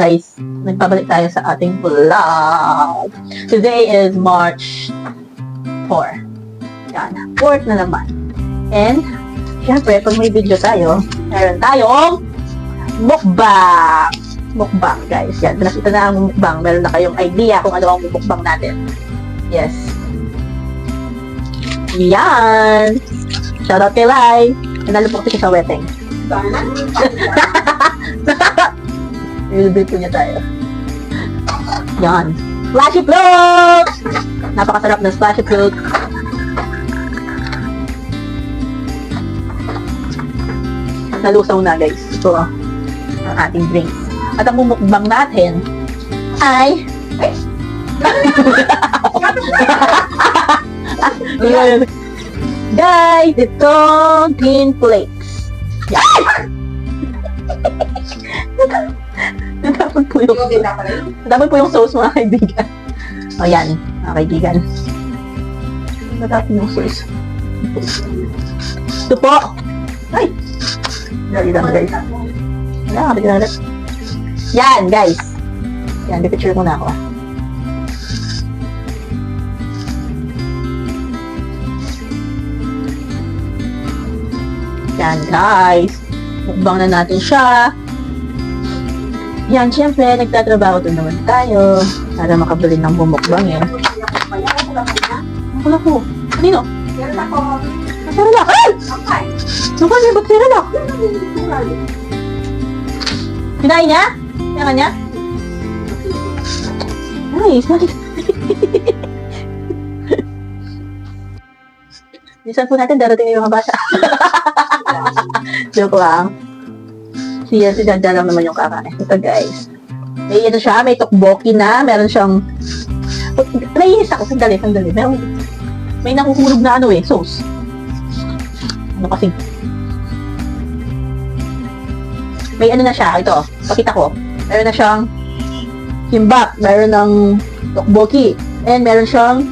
guys, nagpabalik tayo sa ating vlog. Today is March 4. Yan, 4th na naman. And, syempre, pag may video tayo, meron tayong mukbang. Mukbang, guys. Yan, nakita na ang mukbang. Meron na kayong idea kung ano ang mukbang natin. Yes. Yan. Shoutout kay Lai. Nanalo po kasi sa wedding. I-reveal niya tayo. Yan. Splashy fruit! Napakasarap ng splashy fruit. Nalusaw na, guys. Ito ang ating drinks. At ang mumukbang natin ay guys, ito green flakes. Yan! Natapon po yung sauce, mga kaibigan. O yan, mga kaibigan. Natapon yung sauce. Ito po. Ay! Dali lang, guys. Wala, kapit na ulit. Yan, guys. Yan, pipicture muna ako. Yan, guys. Mukbang na natin siya. Yan, syempre, nagtatrabaho doon naman tayo para makabili ng bumukbang eh. Wala ko. Kanino? Serelak. Ay! Naku, niya, ba't serelak? Kinain niya? Kaya niya? Nice. Minsan po natin darating yung mga bata. Joke lang. Si Dada lang naman yung kakain. Ito guys. May ano siya, may tokboki na. Meron siyang... Naiinis ako. Sandali. May nakuhulog na ano eh, sauce. Ano kasi? May ano na siya. Ito, pakita ko. Meron na siyang kimbap. Meron ng tokboki. And meron siyang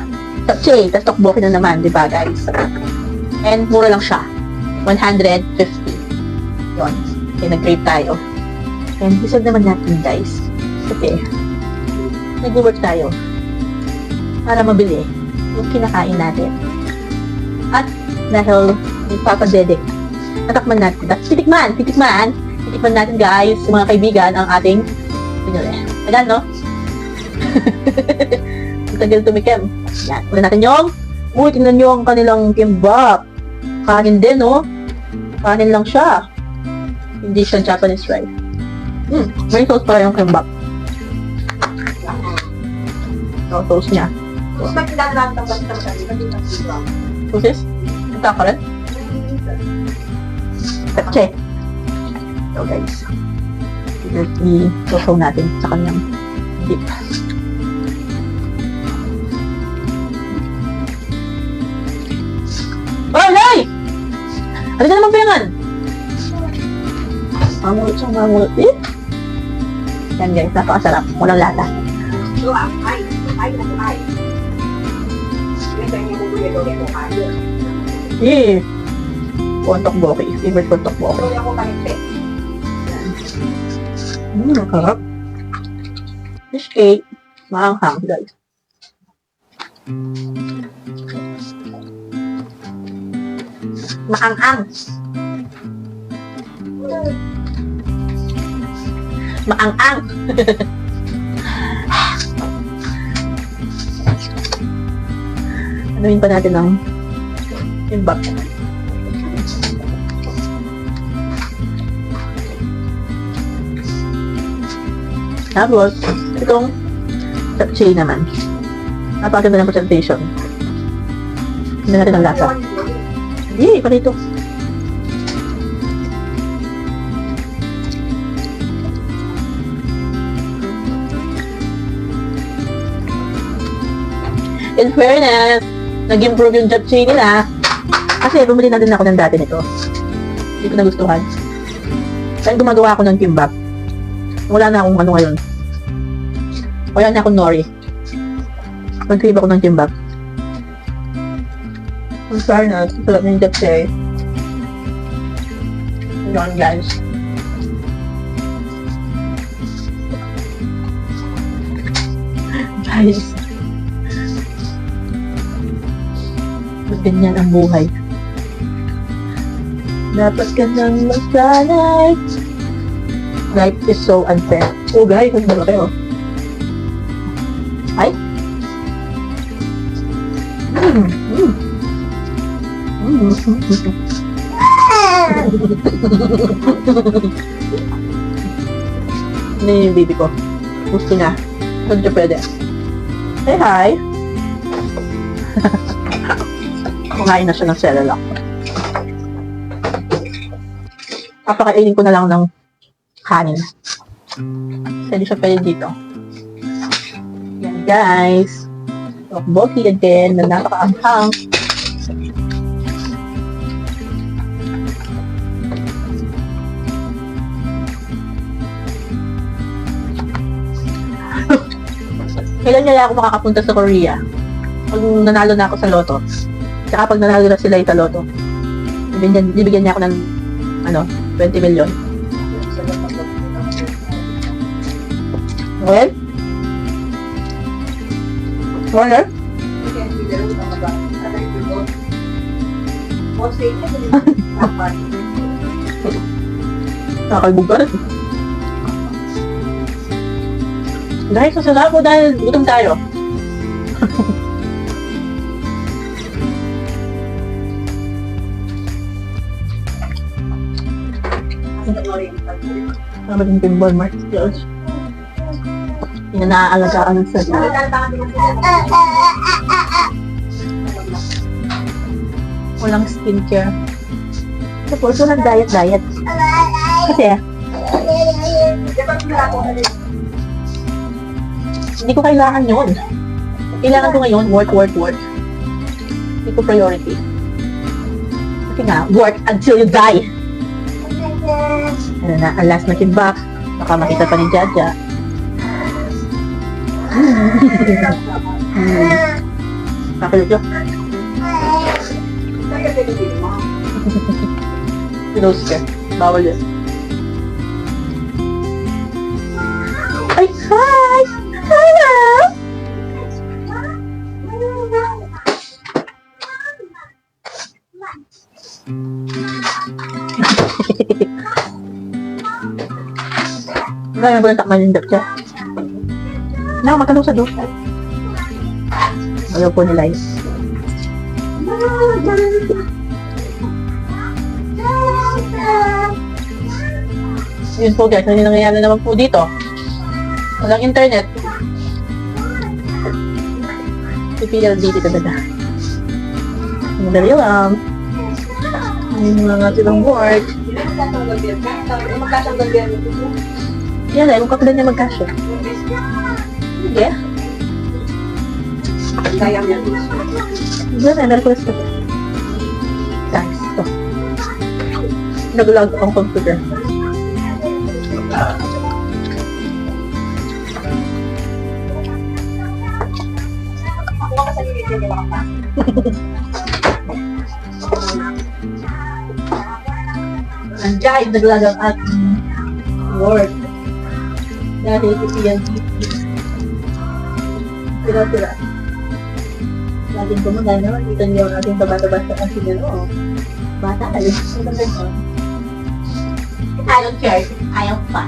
sapche. Tapos tokboki na naman. Diba guys? And mura lang siya. 150. Yun. Okay, nag-grave tayo. And deserve naman natin guys. Kasi nag-work tayo para mabili yung kinakain natin. At dahil nagpapadedek, tatakman natin. Titikman natin guys, mga kaibigan, ang ating pinuli. Tagal, no? Ang tagal tumikim. Yan. Una natin yung tingnan nyo ang kanilang kimbap. Kanin din, no? Kanin lang siya. Hindi siya Japanese rice. May sauce pa yung kimbap. So, sauce niya. Sauces? Ito ka rin? Kapche. So, guys. I-sausaw natin sa kanyang dip. Oh, Nay! Ano ka naman pinangan? Mamulot eh. Yan guys, napakasarap. Walang lata. Eh. Kontok boki. Favorite kontok boki. Nakakap. Fish cake. Maanghang guys. Maang-ang. Maang-ang. Anuin pa natin ang kimbap. Tapos, itong sapche naman. Napakaganda ng presentation. Hindi natin ang lasa. Hindi, pala ito. In fairness, nag-improve yung japchae nila. Kasi bumili na din ako ng dati nito. Hindi ko nagustuhan. Kaya gumagawa ako ng kimbap. Wala na akong ano ngayon. Wala na akong nori. Mag-crave ako ng kimbap. In fairness, sarap ng japchae. Yun guys. guys. Ganyan ang buhay. Dapat ka nang magsanay. Life is so unfair. Oh guys, ang malaki oh. Ay? Ano yung baby ko? Gusto niya. Hindi siya pwede. Say hi! Kumain na siya ng Cerelac. Papakainin ko na lang ng kanin. Kasi hindi siya pwede dito. Yan guys. Tokboki again na napaka-anghang. Kailan nila ako makakapunta sa Korea? Pag nanalo na ako sa loto. Tsaka pag nanalo na sila sa loto. Bibigyan niya ako ng 20 million. Okay? Okay? Nakakaibugan. Guys, masarap po dahil gutom tayo. Sama din pinball mark skills. Hindi na naaalagaan ng sarili. Walang skincare. Tapos walang diet. Kasi hindi ko kailangan yun. Kailangan ko ngayon, work. Hindi ko priority. Kasi nga, work until you die. Ano na, ang last na kimbak. Baka makita pa ni Jaja. Kakulit yun. Close ka. Bawal yun. Ay, hi! Hello! Gaya mo lang takman yung siya. Magkalong sa doon. Ayaw po nila yun. Yun po guys, ano nangyayari naman po dito? Walang internet. PLDT talaga. Madali lang. Yung mga silang work. Yan ay, kung kapilan niya magkasya. Sige. Yan ay, na-request ko. Guys, ito. Nag-log ang computer. Andiyan, naglag ang ating work. Dahil ipiyan sila. Laging gumagana naman. Dito niyo ang ating babata-bata ang sinano. Bata, alis. I don't care. I am fun.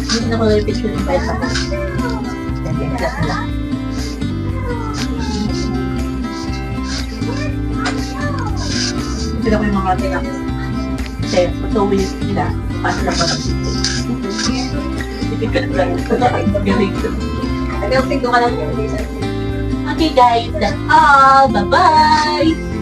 Hindi na ko lang picture ng bite ako. Sila ko yung mga tinap. Kasi, patuloy nila. Paano lang pa ng Typical lang. Galing. Okay guys, that's all. Bye-bye!